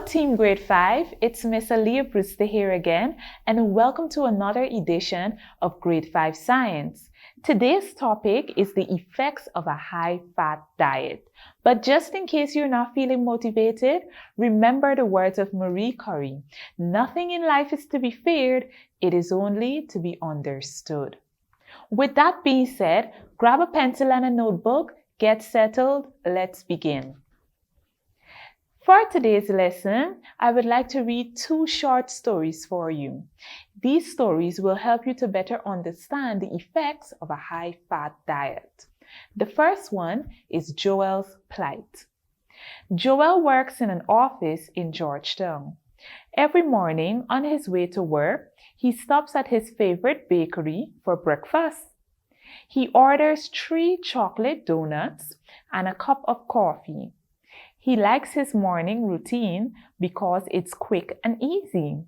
Hello, Team Grade 5. It's Miss Aaliyah Brewster here again, and welcome to another edition of Grade 5 Science. Today's topic is the effects of a high-fat diet. But just in case you're not feeling motivated, remember the words of Marie Curie. Nothing in life is to be feared, it is only to be understood. With that being said, grab a pencil and a notebook, get settled, let's begin. For today's lesson, I would like to read two short stories for you. These stories will help you to better understand the effects of a high-fat diet. The first one is Joel's plight. Joel works in an office in Georgetown. Every morning on his way to work, he stops at his favorite bakery for breakfast. He orders 3 chocolate donuts and a cup of coffee. He likes his morning routine because it's quick and easy.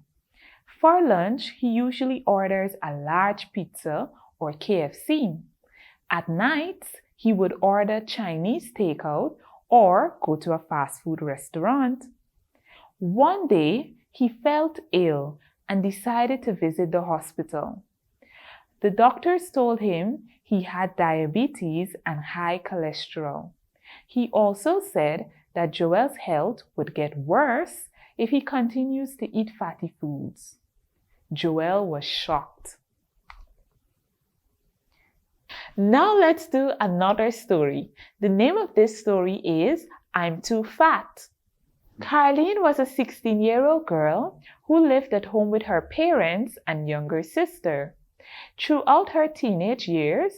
For lunch, he usually orders a large pizza or KFC. At night, he would order Chinese takeout or go to a fast food restaurant. One day, he felt ill and decided to visit the hospital. The doctors told him he had diabetes and high cholesterol. He also said that Joel's health would get worse if he continues to eat fatty foods. Joel was shocked. Now let's do another story. The name of this story is I'm Too Fat. Carlene was a 16-year-old girl who lived at home with her parents and younger sister. Throughout her teenage years,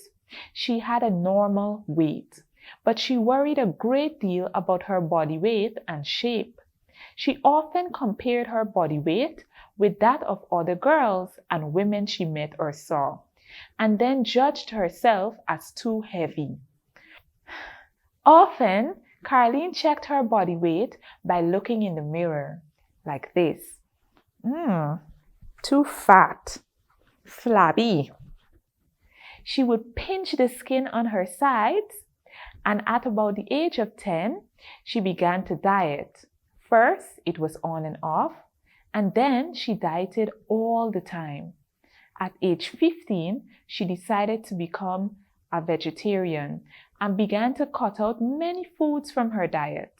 she had a normal weight, but she worried a great deal about her body weight and shape. She often compared her body weight with that of other girls and women she met or saw, and then judged herself as too heavy. Often, Carlene checked her body weight by looking in the mirror, like this. Too fat, flabby. She would pinch the skin on her sides, and at about the age of 10, she began to diet. First, it was on and off, and then she dieted all the time. At age 15, she decided to become a vegetarian and began to cut out many foods from her diet.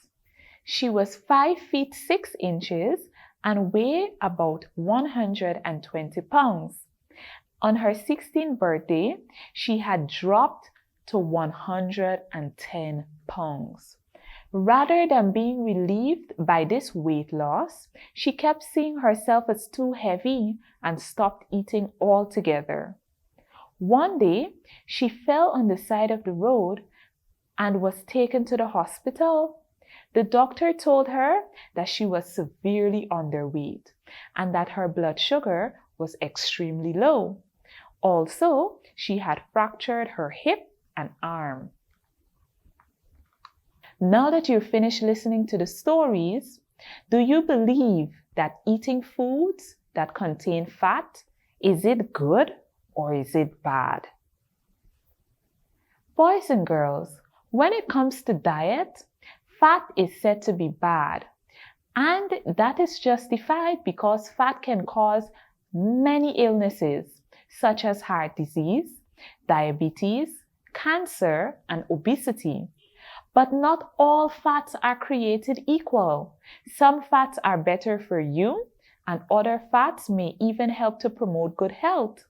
She was 5 feet 6 inches and weighed about 120 pounds. On her 16th birthday, she had dropped to 110 pounds. Rather than being relieved by this weight loss, she kept seeing herself as too heavy and stopped eating altogether. One day, she fell on the side of the road and was taken to the hospital. The doctor told her that she was severely underweight and that her blood sugar was extremely low. Also, she had fractured her hip and arm. Now that you've finished listening to the stories, do you believe that eating foods that contain fat, is it good or is it bad? Boys and girls, when it comes to diet, fat is said to be bad, and that is justified because fat can cause many illnesses such as heart disease, diabetes, cancer, and obesity. But not all fats are created equal. Some fats are better for you, and other fats may even help to promote good health.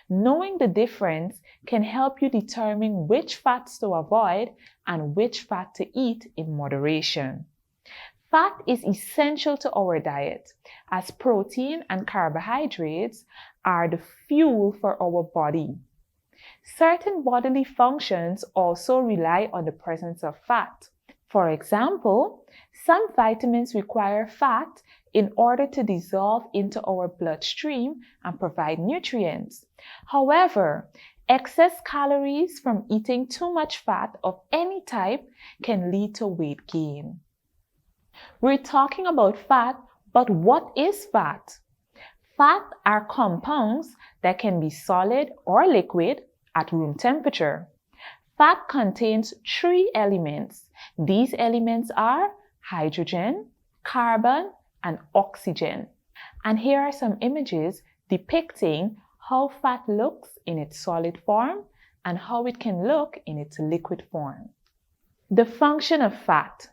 Knowing the difference can help you determine which fats to avoid and which fat to eat in moderation. Fat is essential to our diet, as protein and carbohydrates are the fuel for our body. Certain bodily functions also rely on the presence of fat. For example, some vitamins require fat in order to dissolve into our bloodstream and provide nutrients. However, excess calories from eating too much fat of any type can lead to weight gain. We're talking about fat, but what is fat? Fat are compounds that can be solid or liquid at room temperature. Fat contains 3 elements. These elements are hydrogen, carbon, and oxygen. And here are some images depicting how fat looks in its solid form and how it can look in its liquid form. The function of fat.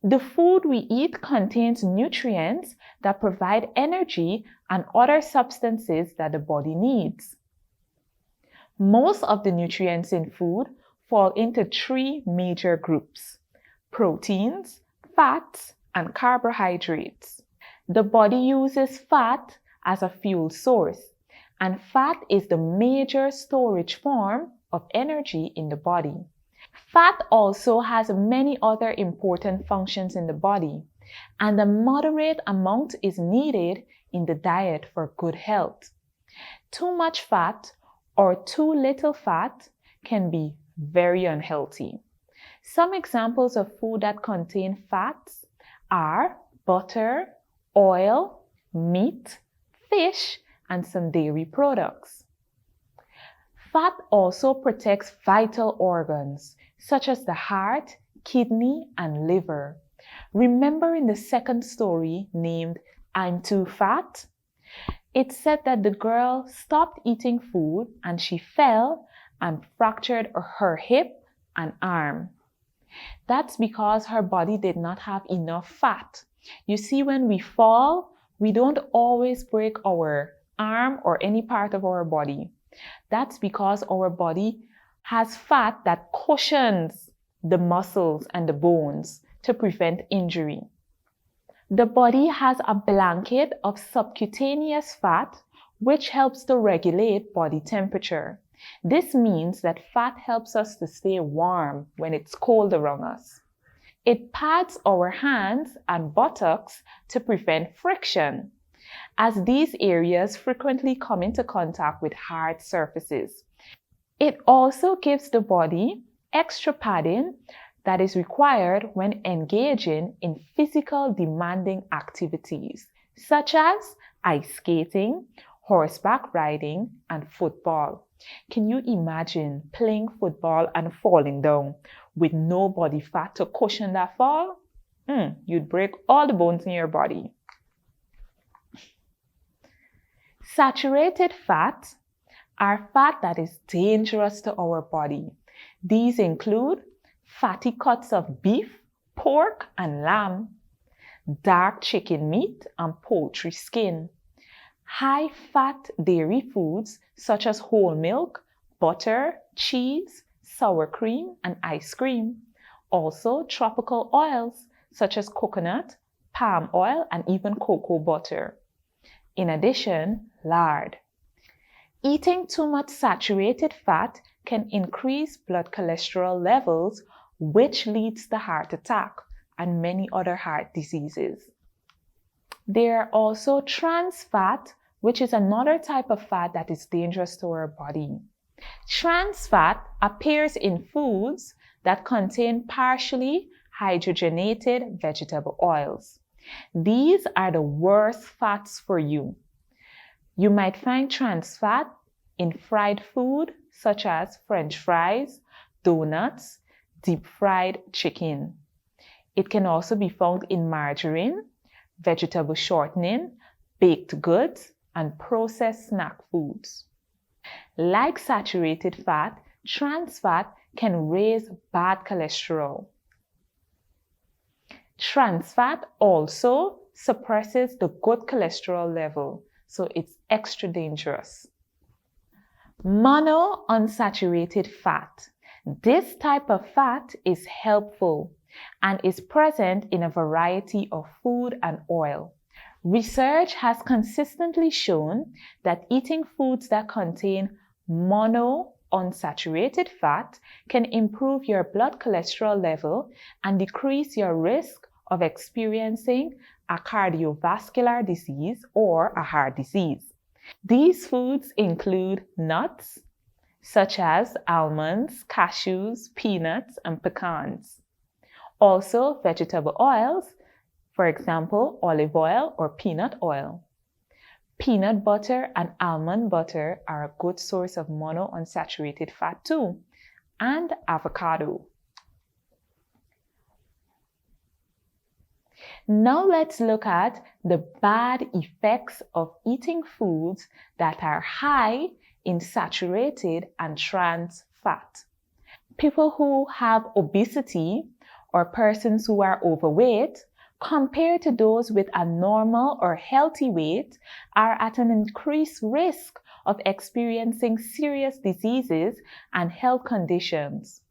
The food we eat contains nutrients that provide energy and other substances that the body needs. Most of the nutrients in food fall into three major groups: proteins, fats, and carbohydrates. The body uses fat as a fuel source, and fat is the major storage form of energy in the body. Fat also has many other important functions in the body, and a moderate amount is needed in the diet for good health. Too much fat or too little fat can be very unhealthy. Some examples of food that contain fats are butter, oil, meat, fish, and some dairy products. Fat also protects vital organs such as the heart, kidney, and liver. Remember in the second story named "I'm Too Fat"? It said that the girl stopped eating food and she fell and fractured her hip and arm. That's because her body did not have enough fat. You see, when we fall, we don't always break our arm or any part of our body. That's because our body has fat that cushions the muscles and the bones to prevent injury. The body has a blanket of subcutaneous fat which helps to regulate body temperature. This means that fat helps us to stay warm when it's cold around us. It pads our hands and buttocks to prevent friction, as these areas frequently come into contact with hard surfaces. It also gives the body extra padding that is required when engaging in physical demanding activities such as ice skating, horseback riding, and football. Can you imagine playing football and falling down with no body fat to cushion that fall? You'd break all the bones in your body. Saturated fats are fat that is dangerous to our body. These include fatty cuts of beef, pork, and lamb, dark chicken meat, and poultry skin, high-fat dairy foods such as whole milk, butter, cheese, sour cream, and ice cream. Also, tropical oils such as coconut, palm oil, and even cocoa butter. In addition, lard. Eating too much saturated fat can increase blood cholesterol levels, which leads to heart attack and many other heart diseases. There are also trans fat, which is another type of fat that is dangerous to our body. Trans fat appears in foods that contain partially hydrogenated vegetable oils. These are the worst fats for you. You might find trans fat in fried food such as French fries, donuts, deep-fried chicken. It can also be found in margarine, vegetable shortening, baked goods, and processed snack foods. Like saturated fat, trans fat can raise bad cholesterol. Trans fat also suppresses the good cholesterol level, so it's extra dangerous. Monounsaturated fat. This type of fat is helpful and is present in a variety of food and oil. Research has consistently shown that eating foods that contain monounsaturated fat can improve your blood cholesterol level and decrease your risk of experiencing a cardiovascular disease or a heart disease. These foods include nuts, such as almonds, cashews, peanuts, and pecans. Also, vegetable oils, for example, olive oil or peanut oil. Peanut butter and almond butter are a good source of monounsaturated fat too, and avocado. Now let's look at the bad effects of eating foods that are high in saturated and trans fat. People who have obesity or persons who are overweight compared to those with a normal or healthy weight are at an increased risk of experiencing serious diseases and health conditions.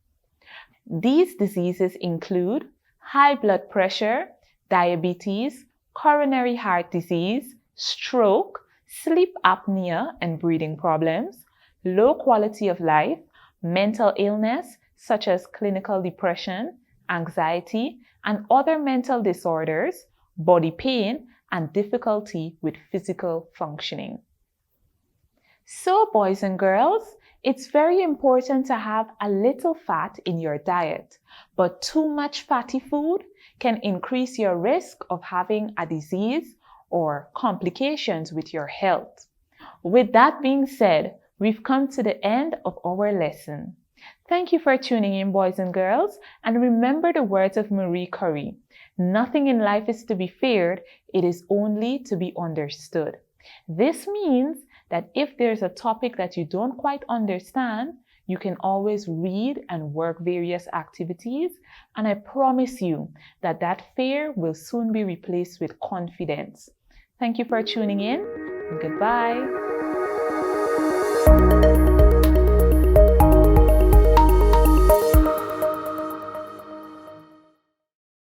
These diseases include high blood pressure, diabetes, coronary heart disease, stroke, sleep apnea and breathing problems, low quality of life, mental illness such as clinical depression, anxiety, and other mental disorders, body pain, and difficulty with physical functioning. So, boys and girls, it's very important to have a little fat in your diet, but too much fatty food can increase your risk of having a disease or complications with your health. With that being said, we've come to the end of our lesson. Thank you for tuning in, boys and girls, and remember the words of Marie Curie. Nothing in life is to be feared, it is only to be understood. This means that if there's a topic that you don't quite understand, you can always read and work various activities, and I promise you that that fear will soon be replaced with confidence. Thank you for tuning in, and goodbye.